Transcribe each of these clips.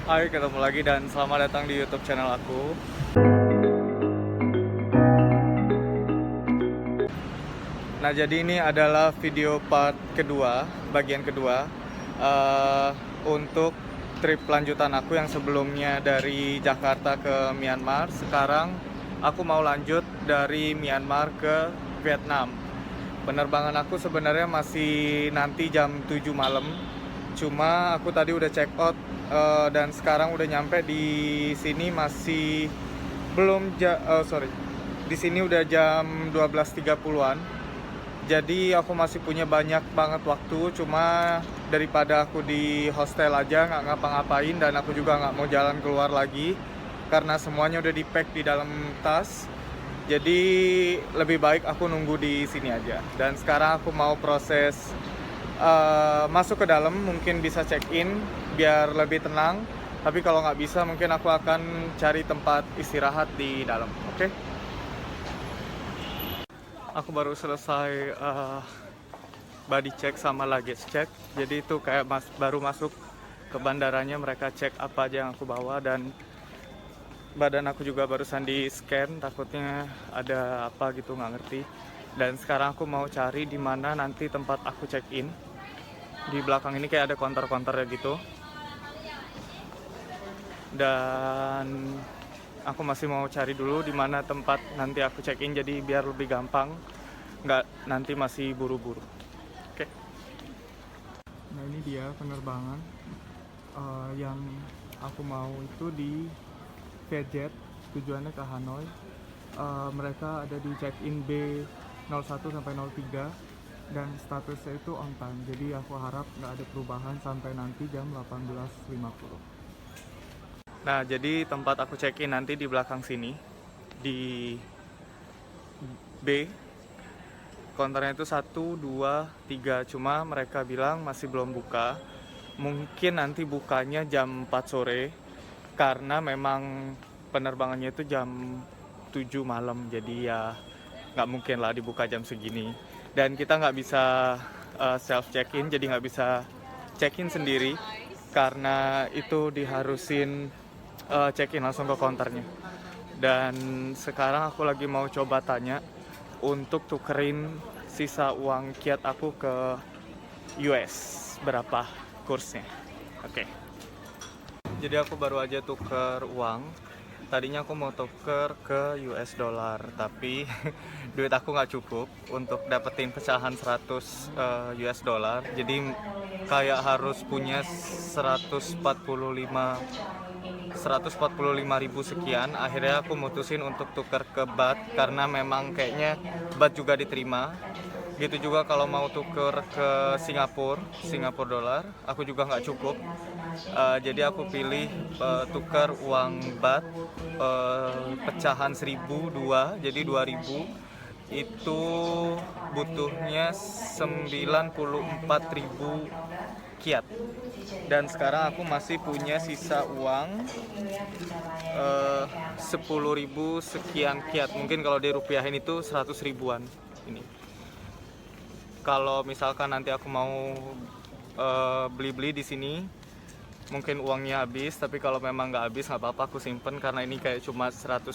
Hai, ketemu lagi dan selamat datang di YouTube channel aku. Nah, jadi ini adalah video part kedua, bagian kedua eh, untuk trip lanjutan aku yang sebelumnya dari Jakarta ke Myanmar. Sekarang aku mau lanjut dari Myanmar ke Vietnam. Penerbangan aku sebenarnya masih nanti jam 7 malam. Cuma aku tadi udah check out dan sekarang udah nyampe di sini masih belum di sini udah jam 12.30-an. Jadi aku masih punya banyak banget waktu, cuma daripada aku di hostel aja nggak ngapa-ngapain dan aku juga nggak mau jalan keluar lagi karena semuanya udah di-pack di dalam tas. Jadi lebih baik aku nunggu di sini aja. Dan sekarang aku mau proses masuk ke dalam, mungkin bisa check-in biar lebih tenang. Tapi kalau nggak bisa, mungkin aku akan cari tempat istirahat di dalam. Oke? Aku baru selesai body check sama luggage check. Jadi itu kayak baru masuk ke bandaranya, mereka cek apa aja yang aku bawa dan badan aku juga barusan di scan, takutnya ada apa gitu, nggak ngerti. Dan sekarang aku mau cari di mana nanti tempat aku check in. Di belakang ini kayak ada counter-counternya gitu. Dan aku masih mau cari dulu di mana tempat nanti aku check in, jadi biar lebih gampang, nggak nanti masih buru-buru. Oke. Nah, ini dia penerbangan yang aku mau itu di Vietjet, tujuannya ke Hanoi. Mereka ada di check-in B01 sampai 03 dan statusnya itu on time. Jadi aku harap nggak ada perubahan sampai nanti jam 18.50. Nah, jadi tempat aku check-in nanti di belakang sini, di B. Counternya itu 1, 2, 3, cuma mereka bilang masih belum buka. Mungkin nanti bukanya jam 4 sore, karena memang penerbangannya itu jam 7 malam, jadi ya nggak mungkin lah dibuka jam segini. Dan kita nggak bisa self check-in, jadi nggak bisa check-in sendiri, karena itu diharusin check-in langsung ke counternya. Dan sekarang aku lagi mau coba tanya untuk tukerin sisa uang kiat aku ke US, berapa kursnya. Oke. Jadi aku baru aja tuker uang. Tadinya aku mau tuker ke US dollar, tapi duit aku nggak cukup untuk dapetin pecahan 100 US dollar. Jadi kayak harus punya 145.000 sekian. Akhirnya aku mutusin untuk tuker ke baht karena memang kayaknya baht juga diterima. Gitu juga kalau mau tuker ke Singapura dolar, aku juga nggak cukup. Jadi aku pilih tukar uang baht pecahan 1.002, jadi 2.000. Itu butuhnya 94.000 kiat. Dan sekarang aku masih punya sisa uang 10.000 sekian kiat. Mungkin kalau dirupiahin itu 100 ribuan ini. Kalau misalkan nanti aku mau beli-beli di sini, mungkin uangnya habis. Tapi kalau memang nggak habis, nggak apa-apa, aku simpen karena ini kayak cuma 100.000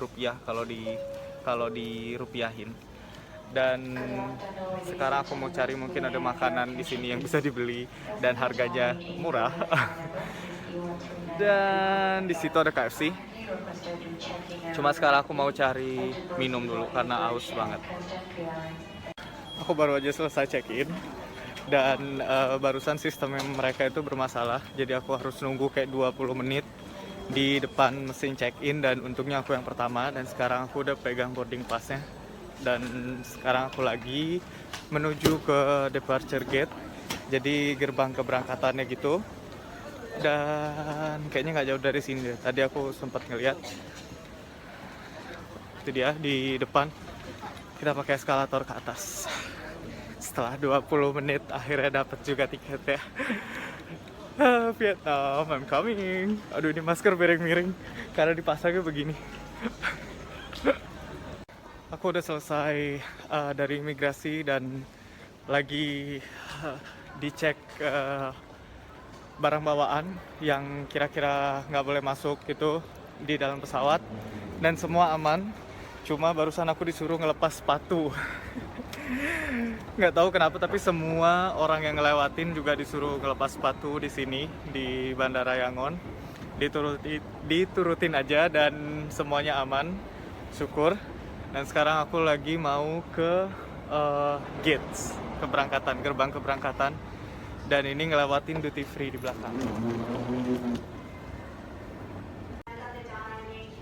rupiah kalau dirupiahin. Dan sekarang aku mau cari mungkin ada makanan di sini yang bisa dibeli dan harganya murah. Dan di situ ada KFC. Cuma sekarang aku mau cari minum dulu karena aus banget. Aku baru aja selesai check-in dan barusan sistem mereka itu bermasalah. Jadi aku harus nunggu kayak 20 menit di depan mesin check-in dan untungnya aku yang pertama. Dan sekarang aku udah pegang boarding pass-nya. Dan sekarang aku lagi menuju ke departure gate, jadi gerbang keberangkatannya gitu. Dan kayaknya nggak jauh dari sini deh. Tadi aku sempat ngeliat, itu dia di depan. Kita pakai eskalator ke atas. Setelah 20 menit akhirnya dapat juga tiketnya. Vietnam, I'm coming. Aduh, ini masker miring-miring karena dipasangnya begini. Aku udah selesai dari imigrasi dan lagi dicek barang bawaan yang kira-kira nggak boleh masuk gitu di dalam pesawat, dan semua aman. Cuma barusan aku disuruh ngelepas sepatu. Nggak tahu kenapa, tapi semua orang yang ngelewatin juga disuruh ngelepas sepatu di sini di Bandara Yangon. Diturutin aja dan semuanya aman, syukur. Dan sekarang aku lagi mau ke gates keberangkatan, gerbang keberangkatan, dan ini ngelewatin duty free di belakang.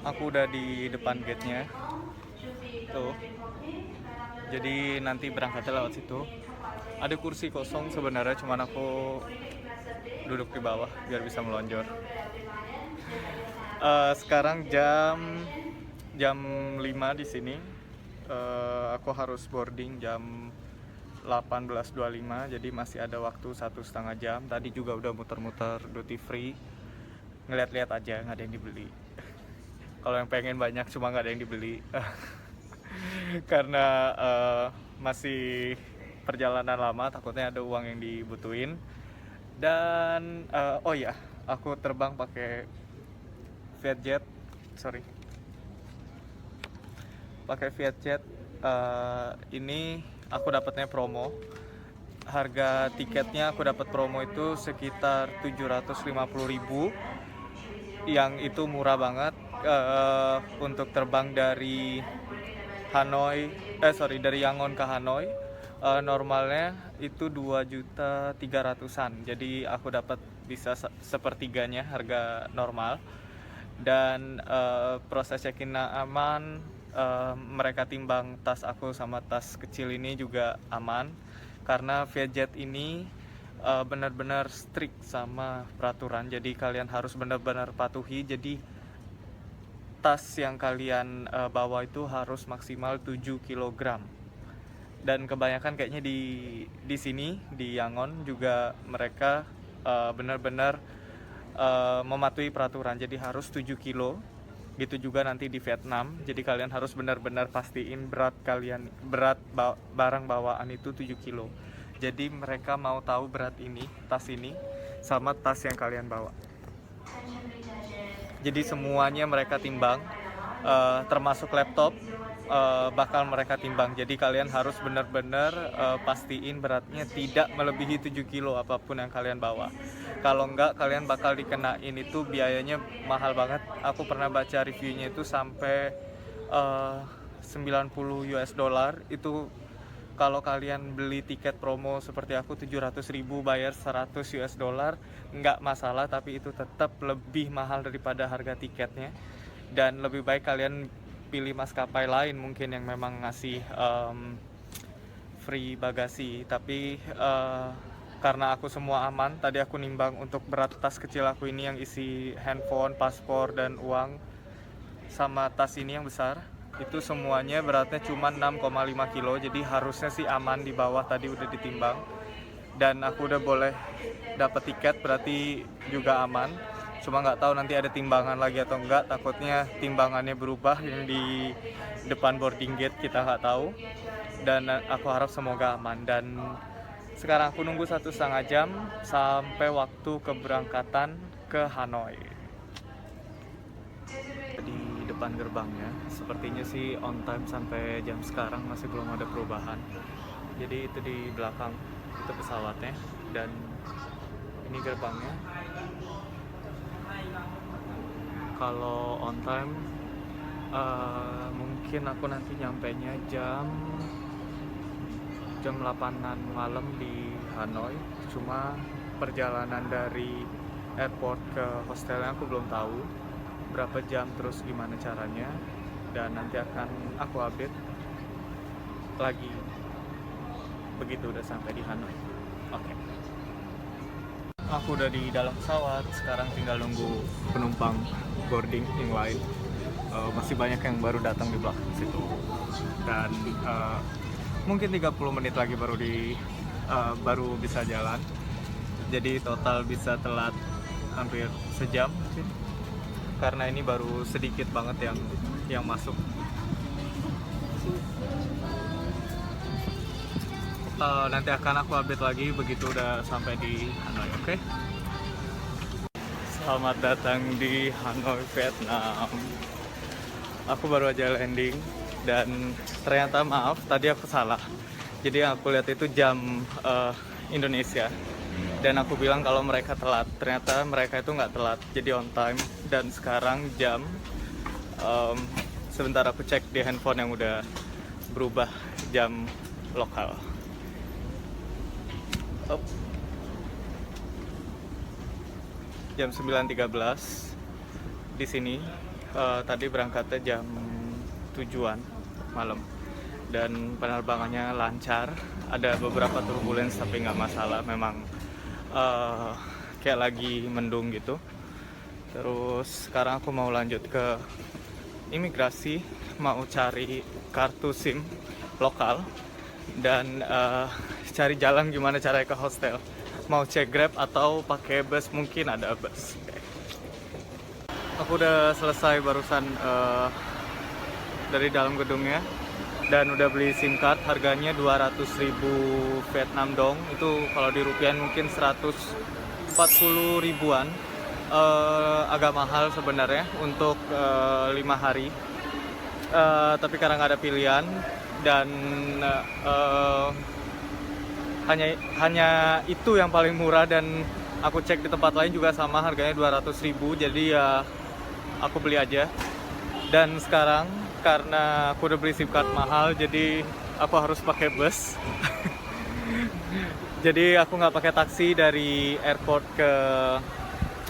Aku udah di depan gate-nya tuh, jadi nanti berangkatnya lewat situ. Ada kursi kosong sebenarnya, cuman aku duduk di bawah biar bisa melonjor. Sekarang jam 5 di sini. Aku harus boarding jam 18.25, jadi masih ada waktu 1,5 jam. Tadi juga udah muter-muter duty free, ngeliat-liat aja, nggak ada yang dibeli. Kalau yang pengen banyak, cuma nggak ada yang dibeli. Karena masih perjalanan lama, takutnya ada uang yang dibutuhin. Dan oh ya, aku terbang pakai Vietjet, pakai Vietjet. Ini aku dapatnya promo. Harga tiketnya aku dapat promo itu sekitar 750.000, yang itu murah banget. Untuk terbang dari dari Yangon ke Hanoi, normalnya itu 2.300.000-an. Jadi aku dapat bisa sepertiganya harga normal. Dan proses check-in aman. Mereka timbang tas aku sama tas kecil ini juga aman, karena Vietjet ini benar-benar strict sama peraturan. Jadi kalian harus benar-benar patuhi. Jadi tas yang kalian bawa itu harus maksimal 7 kg. Dan kebanyakan kayaknya di sini di Yangon juga mereka benar-benar mematuhi peraturan. Jadi harus 7 kilo. Gitu juga nanti di Vietnam. Jadi kalian harus benar-benar pastiin berat barang bawaan itu 7 kilo. Jadi mereka mau tahu berat tas ini sama tas yang kalian bawa. Jadi semuanya mereka timbang, termasuk laptop bakal mereka timbang. Jadi kalian harus benar-benar pastiin beratnya tidak melebihi 7 kilo apapun yang kalian bawa. Kalau enggak, kalian bakal dikenain itu biayanya mahal banget. Aku pernah baca reviewnya itu sampai $90. Itu kalau kalian beli tiket promo seperti aku 700.000 bayar $100 nggak masalah, tapi itu tetap lebih mahal daripada harga tiketnya. Dan lebih baik kalian pilih maskapai lain mungkin yang memang ngasih free bagasi. Tapi karena aku semua aman, tadi aku nimbang untuk berat tas kecil aku ini yang isi handphone, paspor, dan uang, sama tas ini yang besar, itu semuanya beratnya cuma 6,5 kilo. Jadi harusnya sih aman di bawah, tadi udah ditimbang. Dan aku udah boleh dapat tiket, berarti juga aman. Cuma nggak tahu nanti ada timbangan lagi atau enggak, takutnya timbangannya berubah yang di depan boarding gate, kita nggak tahu. Dan aku harap semoga aman. Dan sekarang aku nunggu 1,5 jam sampai waktu keberangkatan ke Hanoi. Di depan gerbangnya, sepertinya sih on time sampai jam sekarang, masih belum ada perubahan. Jadi itu di belakang, itu pesawatnya, dan ini gerbangnya. Kalau on time, mungkin aku nanti nyampainya jam 8-an malam di Hanoi. Cuma perjalanan dari airport ke hostelnya aku belum tahu berapa jam, terus gimana caranya, dan nanti akan aku update lagi begitu udah sampai di Hanoi. Oke. Aku udah di dalam pesawat, sekarang tinggal nunggu penumpang boarding yang lain. Masih banyak yang baru datang di belakang situ, dan mungkin 30 menit lagi baru bisa jalan. Jadi total bisa telat hampir sejam mungkin, karena ini baru sedikit banget yang masuk. Nanti akan aku update lagi begitu udah sampai di Hanoi, oke? Selamat datang di Hanoi, Vietnam. Aku baru aja landing dan ternyata maaf, tadi aku salah. Jadi yang aku lihat itu jam Indonesia. Dan aku bilang kalau mereka telat. Ternyata mereka itu nggak telat, jadi on time. Dan sekarang jam, sebentar aku cek di handphone yang udah berubah jam lokal. Jam 9.13 di sini. Tadi berangkatnya jam 7-an malam dan penerbangannya lancar. Ada beberapa turbulence tapi nggak masalah, memang kayak lagi mendung gitu. Terus sekarang aku mau lanjut ke imigrasi, mau cari kartu SIM lokal dan cari jalan gimana caranya ke hostel. Mau cek Grab atau pakai bus, mungkin ada bus. Aku udah selesai barusan dari dalam gedungnya dan udah beli SIM card, harganya 200.000 Vietnam dong. Itu kalau dirupiahin mungkin 140 ribuan. Agak mahal sebenarnya untuk 5 hari. Tapi karena nggak ada pilihan dan hanya itu yang paling murah, dan aku cek di tempat lain juga sama harganya 200.000, jadi ya aku beli aja. Dan sekarang karena aku udah beli SIM card mahal, jadi aku harus pakai bus. Jadi aku nggak pakai taksi dari airport ke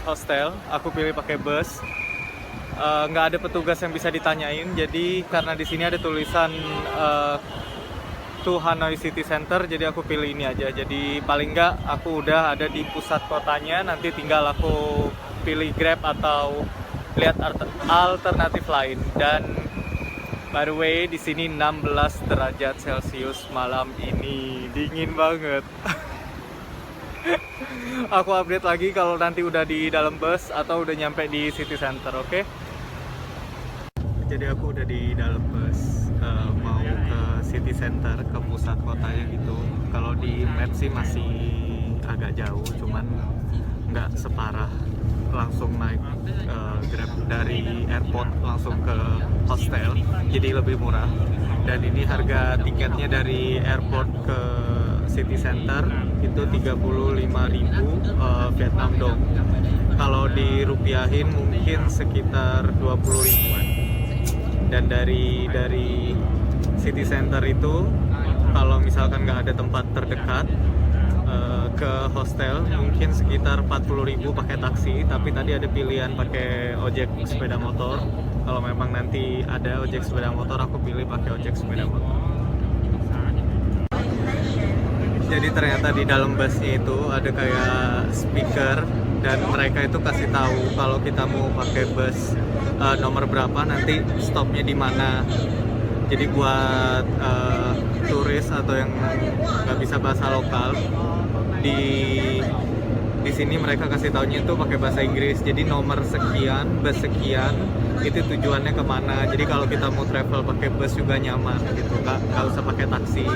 hostel, aku pilih pakai bus. Nggak ada petugas yang bisa ditanyain, jadi karena di sini ada tulisan to Hanoi City Center, jadi aku pilih ini aja. Jadi paling nggak aku udah ada di pusat kotanya, nanti tinggal aku pilih Grab atau lihat alternatif lain. Dan by the way, di sini 16 derajat Celcius malam ini, dingin banget. Aku update lagi kalau nanti udah di dalam bus atau udah nyampe di City Center, oke? Jadi aku udah di dalam bus, mau ke City Center, ke pusat kotanya gitu. Kalau di map sih masih agak jauh, cuman nggak separah langsung naik Grab dari airport langsung ke hostel, jadi lebih murah. Dan ini harga tiketnya dari airport ke City Center itu 35.000 Vietnam dong. Kalau dirupiahin mungkin sekitar 20 ribuan. Dan dari City Center itu kalau misalkan nggak ada tempat terdekat ke hostel mungkin sekitar 40.000 pakai taksi, tapi tadi ada pilihan pakai ojek sepeda motor. Kalau memang nanti ada ojek sepeda motor, aku pilih pakai ojek sepeda motor. Jadi ternyata di dalam busnya itu ada kayak speaker dan mereka itu kasih tahu kalau kita mau pakai bus nomor berapa, nanti stopnya di mana. Jadi buat turis atau yang nggak bisa bahasa lokal, di sini mereka kasih taunya itu pakai bahasa Inggris. Jadi nomor sekian, bus sekian, itu tujuannya kemana. Jadi kalau kita mau travel pakai bus juga nyaman gitu, nggak usah pakai taksi.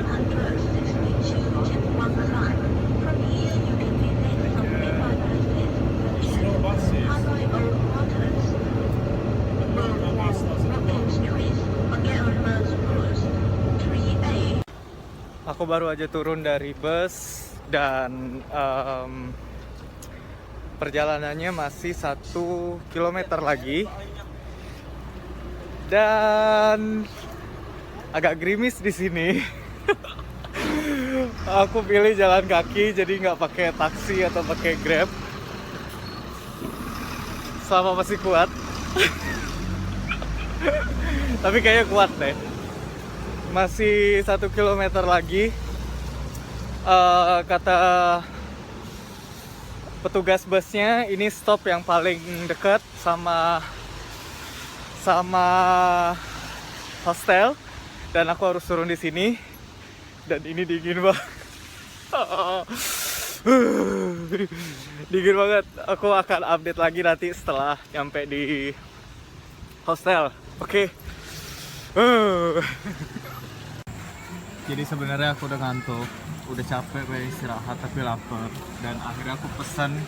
Aku baru aja turun dari bus dan perjalanannya masih 1 kilometer lagi dan agak gerimis di sini. Aku pilih jalan kaki, jadi nggak pakai taksi atau pakai Grab. Selama masih kuat, tapi kayaknya kuat deh. Masih 1 kilometer lagi. Kata petugas busnya, ini stop yang paling dekat sama hostel dan aku harus turun di sini. Dan ini dingin banget. Dingin banget. Aku akan update lagi nanti setelah nyampe di hostel. Oke. Jadi sebenarnya aku udah ngantuk, udah capek, pengen istirahat tapi lapar. Dan akhirnya aku pesan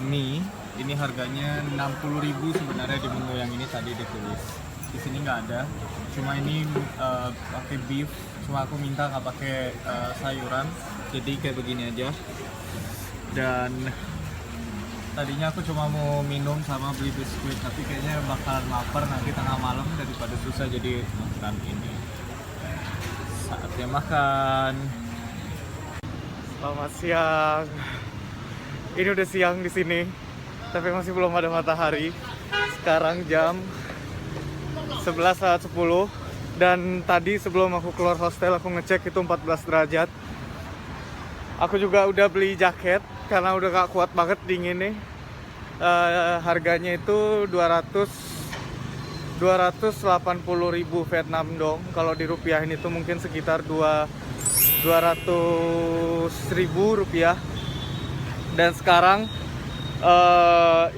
mie Ini harganya 60.000 sebenarnya di menu yang ini tadi ditulis. Di sini nggak ada. Cuma ini pakai beef. Cuma aku minta nggak pakai sayuran. Jadi kayak begini aja. Dan tadinya aku cuma mau minum sama beli biskuit, tapi kayaknya bakalan lapar nanti tengah malam daripada susah, jadi makan ini. Saatnya makan. Selamat siang. Ini udah siang di sini, tapi masih belum ada matahari. Sekarang jam 11:10 dan tadi sebelum aku keluar hostel aku ngecek itu 14 derajat. Aku juga udah beli jaket karena udah gak kuat banget dingin nih. Harganya itu 280.000 Vietnam dong. Kalau dirupiahin itu mungkin sekitar 200.000 rupiah. Dan sekarang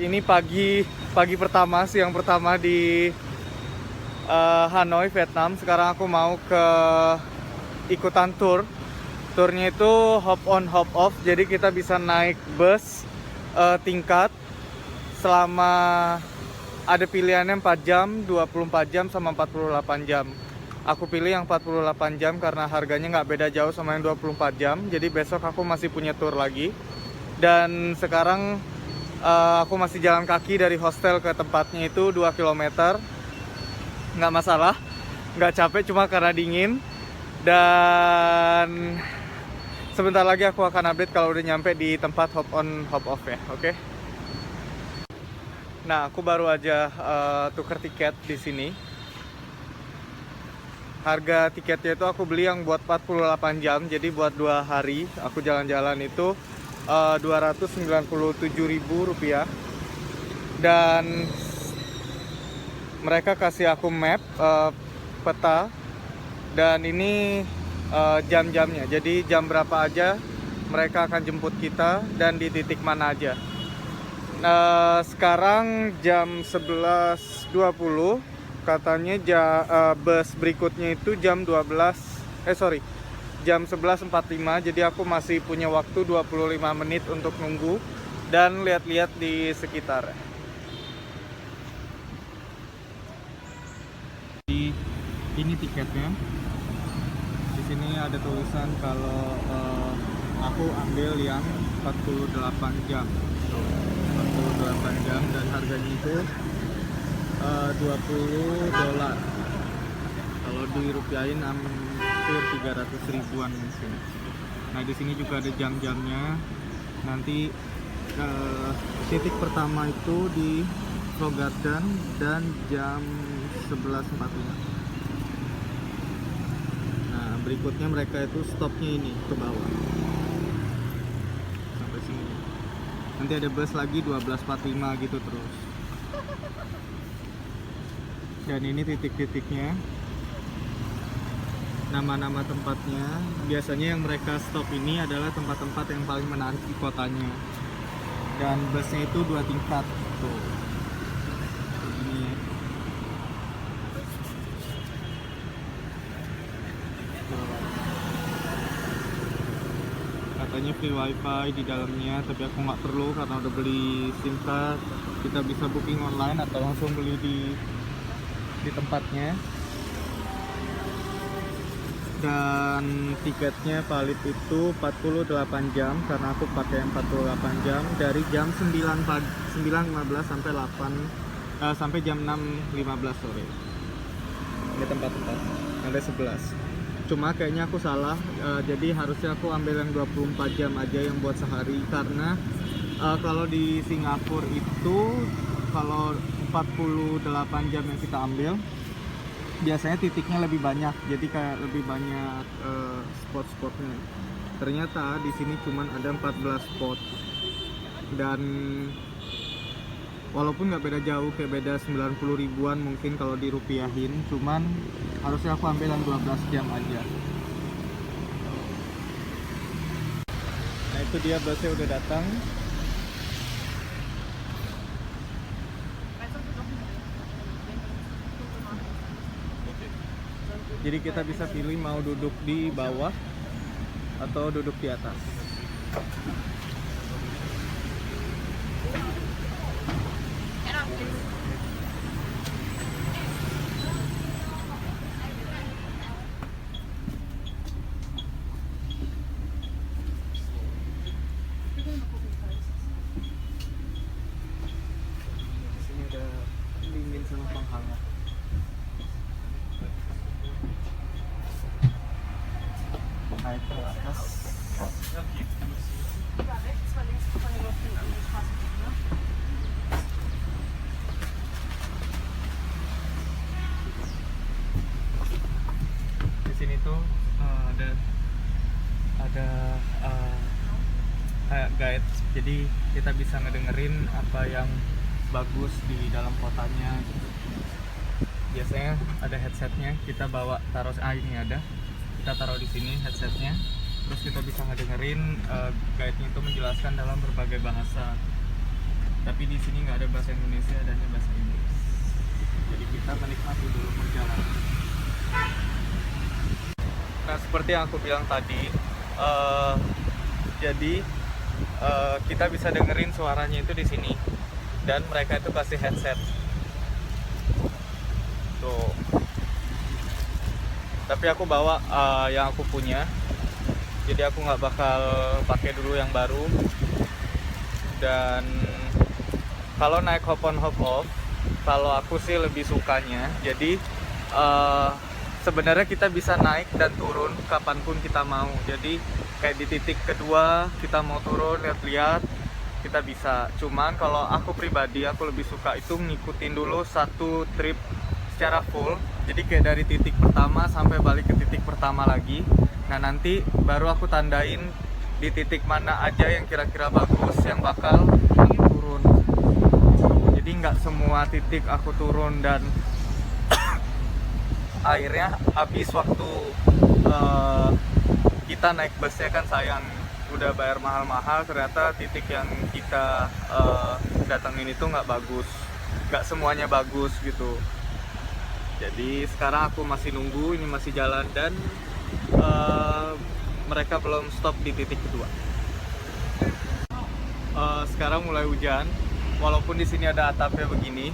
ini pagi pertama, siang pertama di Hanoi, Vietnam. Sekarang aku mau ikutan tur. Turnya itu hop on hop off, jadi kita bisa naik bus tingkat selama ada pilihannya 4 jam, 24 jam, sama 48 jam. Aku pilih yang 48 jam karena harganya nggak beda jauh sama yang 24 jam. Jadi besok aku masih punya tur lagi. Dan sekarang aku masih jalan kaki dari hostel ke tempatnya itu 2 km. Nggak masalah, nggak capek, cuma karena dingin. Dan sebentar lagi aku akan update kalau udah nyampe di tempat hop on hop off ya, oke? Nah, aku baru aja tuker tiket di sini. Harga tiketnya itu aku beli yang buat 48 jam, jadi buat 2 hari aku jalan-jalan itu 297.000 rupiah. Dan mereka kasih aku map, peta, dan ini jam-jamnya, jadi jam berapa aja mereka akan jemput kita dan di titik mana aja. Sekarang jam 11.20, katanya bus berikutnya itu jam 11.45, jadi aku masih punya waktu 25 menit untuk nunggu dan lihat-lihat di sekitar. Ini tiketnya. Di sini ada tulisan kalau aku ambil yang 48 jam. 48 jam dan harganya itu $20. Kalau dirupiahin hampir 300 ribuan mungkin. Nah, di sini juga ada jam-jamnya. Nanti titik pertama itu di Flow Garden dan jam 11.45. Berikutnya mereka itu stopnya ini ke bawah sampai sini. Nanti ada bus lagi 12.45 gitu terus. Dan ini titik-titiknya, nama-nama tempatnya. Biasanya yang mereka stop ini adalah tempat-tempat yang paling menarik di kotanya. Dan busnya itu 2 tingkat tuh. Ini katanya free wifi di dalamnya, tapi aku nggak perlu karena udah beli SIM card. Kita bisa booking online atau langsung beli di tempatnya. Dan tiketnya valid itu 48 jam karena aku pakai 48 jam dari jam 9.15 sampai sampai jam 6.15 sore. Ini tempat-tempat ada 11. Cuma kayaknya aku salah, jadi harusnya aku ambil yang 24 jam aja yang buat sehari. Karena kalau di Singapura itu kalau 48 jam yang kita ambil biasanya titiknya lebih banyak, jadi kayak lebih banyak spot-spotnya. Ternyata di sini cuma ada 14 spot. Dan walaupun nggak beda jauh, kayak beda 90 ribuan mungkin kalau dirupiahin, cuman harusnya aku ambil yang 12 jam aja. Nah, itu dia busnya udah datang. Jadi kita bisa pilih mau duduk di bawah atau duduk di atas. sama penghangat. Naik ke atas. Di sini tuh ada kayak guide, jadi kita bisa ngedengerin apa yang bagus di dalam kotanya gitu. Biasanya ada headsetnya, kita bawa taruh ini ada, kita taruh di sini headsetnya, terus kita bisa ngedengerin guide-nya itu menjelaskan dalam berbagai bahasa. Tapi di sini nggak ada bahasa Indonesia, adanya bahasa Inggris. Jadi kita menikmati dulu perjalanan. Nah, seperti yang aku bilang tadi, jadi kita bisa dengerin suaranya itu di sini, dan mereka itu kasih headset. Tuh. Tapi aku bawa yang aku punya, jadi aku nggak bakal pakai dulu yang baru. Dan kalau naik hop on hop off, kalau aku sih lebih sukanya, jadi sebenarnya kita bisa naik dan turun kapanpun kita mau. Jadi kayak di titik kedua kita mau turun lihat-lihat, kita bisa. Cuman kalau aku pribadi, aku lebih suka itu ngikutin dulu satu trip secara full. Jadi kayak dari titik pertama sampai balik ke titik pertama lagi. Nah, nanti baru aku tandain di titik mana aja yang kira-kira bagus yang bakal turun. Jadi nggak semua titik aku turun dan akhirnya habis waktu kita naik busnya kan sayang, udah bayar mahal-mahal, ternyata titik yang kita datangin itu nggak bagus, nggak semuanya bagus gitu. Jadi sekarang aku masih nunggu, ini masih jalan, dan mereka belum stop di titik kedua. Sekarang mulai hujan, walaupun di sini ada atapnya begini,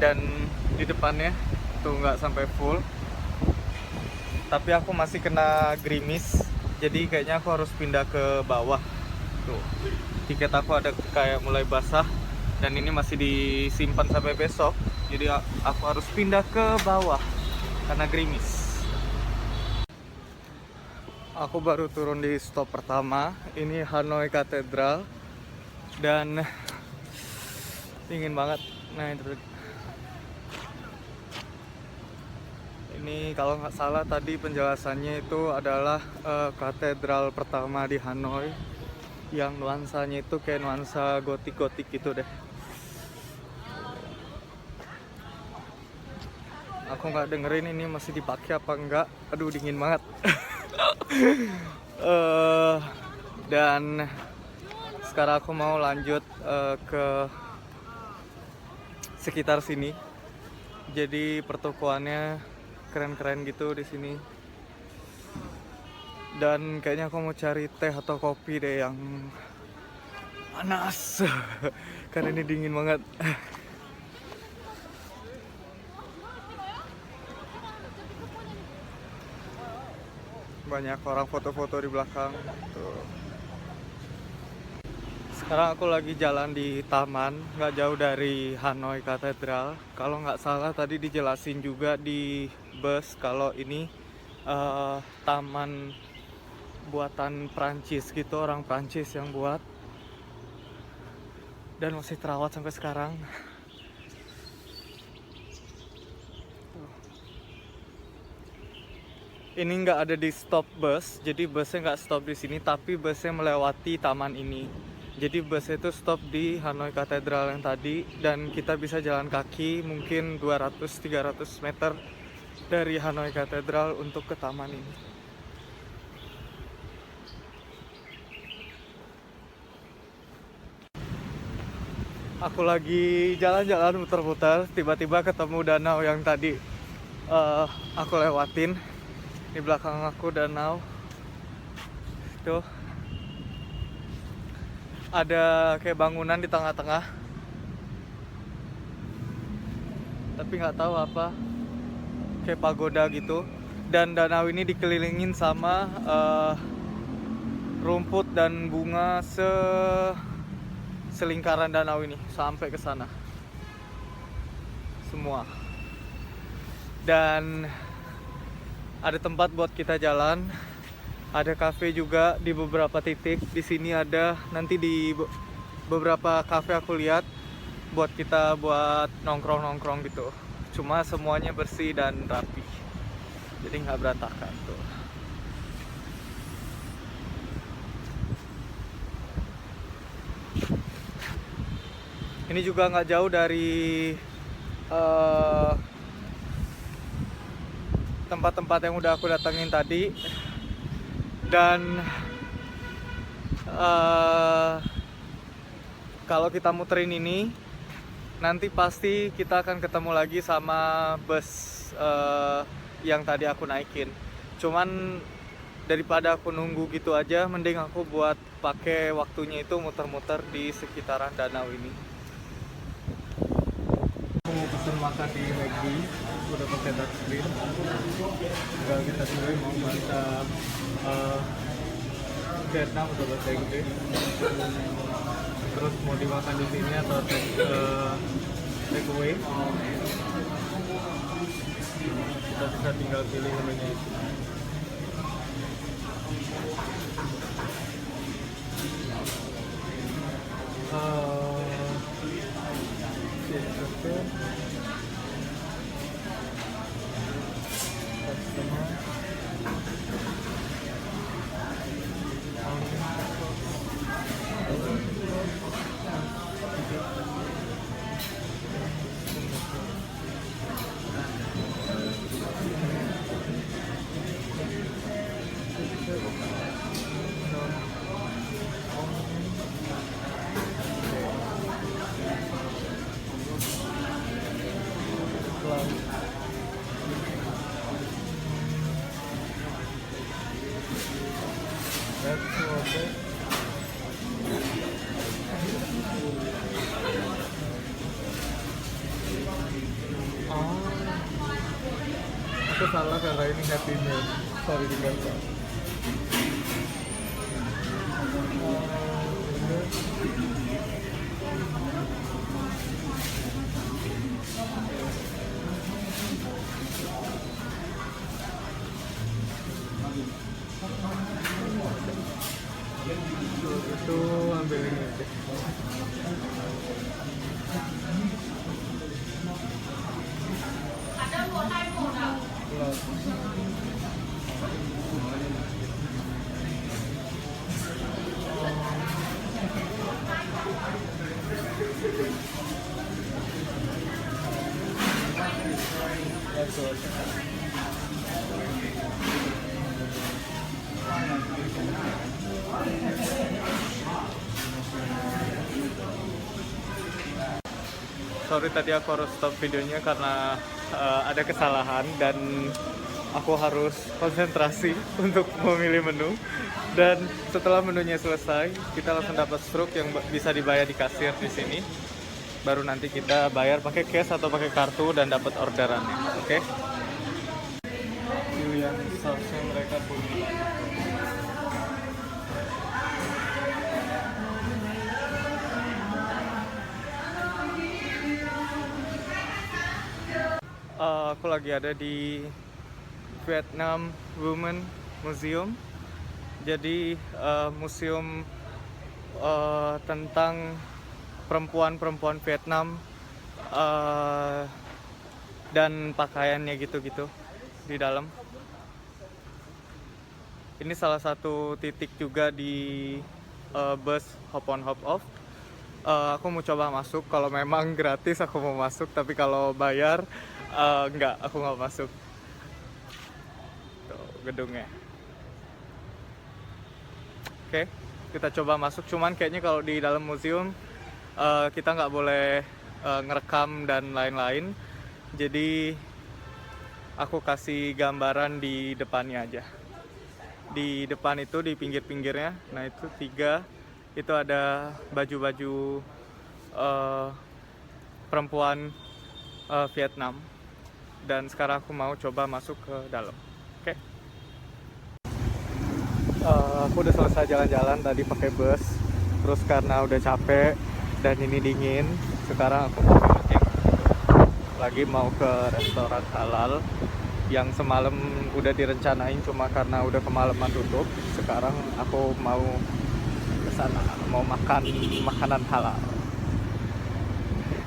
dan di depannya tuh nggak sampai full, tapi aku masih kena gerimis, jadi kayaknya aku harus pindah ke bawah. Tuh, tiket aku ada kayak mulai basah, dan ini masih disimpan sampai besok, jadi aku harus pindah ke bawah karena gerimis. Aku baru turun di stop pertama, ini Hanoi Cathedral, dan dingin banget. Nah, ini kalau nggak salah tadi penjelasannya itu adalah katedral pertama di Hanoi, yang nuansanya itu kayak nuansa gotik-gotik gitu deh. Aku nggak dengerin ini masih dipakai apa enggak. Aduh, dingin banget. Dan sekarang aku mau lanjut ke sekitar sini. Jadi pertokoannya keren-keren gitu di sini. Dan kayaknya aku mau cari teh atau kopi deh yang panas. Karena ini dingin banget. Banyak orang foto-foto di belakang. Tuh. Sekarang aku lagi jalan di taman, nggak jauh dari Hanoi Cathedral. Kalau nggak salah tadi dijelasin juga di bus kalau ini taman buatan Prancis gitu, orang Prancis yang buat, dan masih terawat sampai sekarang. Ini nggak ada di stop bus, jadi busnya nggak stop di sini, tapi busnya melewati taman ini. Jadi busnya itu stop di Hanoi Cathedral yang tadi, dan kita bisa jalan kaki mungkin 200-300 meter dari Hanoi Cathedral untuk ke taman ini. Aku lagi jalan-jalan muter-muter, tiba-tiba ketemu danau yang tadi aku lewatin. Di belakang aku danau. Tuh. Ada kayak bangunan di tengah-tengah. Tapi nggak tahu apa. Kayak pagoda gitu. Dan danau ini dikelilingin sama rumput dan bunga selingkaran danau ini sampai ke sana. semua. Dan ada tempat buat kita jalan, ada cafe juga di beberapa titik. Di sini ada, nanti di beberapa cafe aku lihat buat kita buat nongkrong gitu. Cuma semuanya bersih dan rapi, jadi nggak berantakan tuh. Ini juga nggak jauh dari tempat-tempat yang udah aku datengin tadi. Dan kalau kita muterin ini, nanti pasti kita akan ketemu lagi sama bus yang tadi aku naikin. Cuman daripada aku nunggu gitu aja, mending aku buat pakai waktunya itu muter-muter di sekitaran danau ini. Aku mau pesen makan di McD, udah pakai touchscreen. Tinggal kita pilih mau bahasa Vietnam atau bahasa Inggris. Terus mau dimakan di sini atau take away. Kita bisa tinggal pilih menunya itu. Aku salah karena ini Happy Meal. Sorry diganggu. Itu ambil ini aja. Sorry tadi aku harus stop videonya karena ada kesalahan dan aku harus konsentrasi untuk memilih menu. Dan setelah menunya selesai, kita langsung dapat stroke yang bisa dibayar di kasir di sini. Baru nanti kita bayar pakai cash atau pakai kartu dan dapat orderannya. Oke? Pilihan sausnya mereka punya. Aku lagi ada di Vietnam Women Museum. Jadi museum tentang perempuan-perempuan Vietnam dan pakaiannya gitu-gitu di dalam. Ini salah satu titik juga di bus hop on hop off. Aku mau coba masuk. Kalau memang gratis aku mau masuk, tapi kalau bayar enggak, aku nggak masuk. Tuh gedungnya. Oke, kita coba masuk. Cuman kayaknya kalau di dalam museum kita nggak boleh ngerekam dan lain-lain. Jadi aku kasih gambaran di depannya aja. Di depan itu, di pinggir-pinggirnya, nah itu 3, itu ada baju-baju perempuan Vietnam. Dan sekarang aku mau coba masuk ke dalam. Oke. Aku udah selesai jalan-jalan tadi pakai bus. Terus karena udah capek dan ini dingin, sekarang aku mau lagi mau ke restoran halal yang semalam udah direncanain, cuma karena udah kemalaman tutup. Sekarang aku mau ke sana, mau makan makanan halal.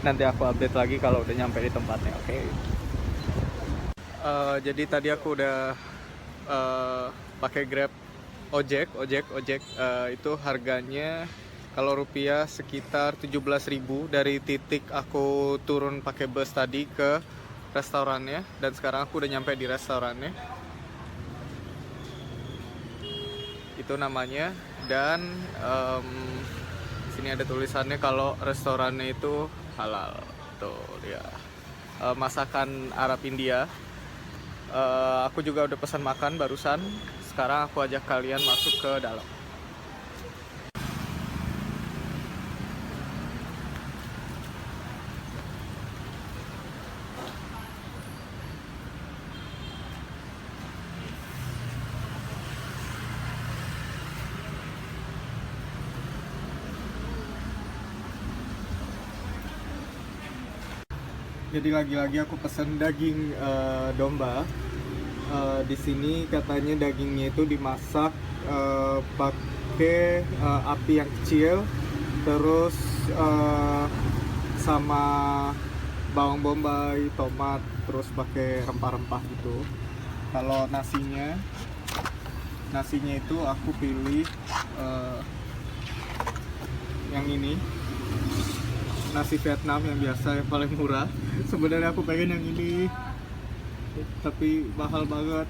Nanti aku update lagi kalau udah nyampe di tempatnya, oke? Jadi tadi aku udah pakai Grab, ojek. Itu harganya kalau rupiah sekitar 17.000 dari titik aku turun pakai bus tadi ke restorannya, dan sekarang aku udah nyampe di restorannya. Itu namanya, dan sini ada tulisannya kalau restorannya itu halal. Tuh ya, masakan Arab India. Aku juga udah pesan makan barusan. Sekarang aku ajak kalian masuk ke dalam. Jadi lagi-lagi aku pesen daging domba. Di sini katanya dagingnya itu dimasak pakai api yang kecil, terus sama bawang bombay, tomat, terus pakai rempah-rempah gitu. Kalau nasinya itu aku pilih yang ini, nasi Vietnam yang biasa, yang paling murah. Sebenarnya aku pengen yang ini, tapi mahal banget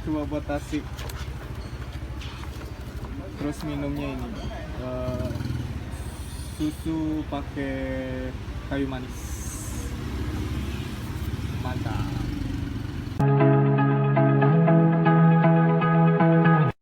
cuma buat nasi. Terus minumnya ini susu pakai kayu manis.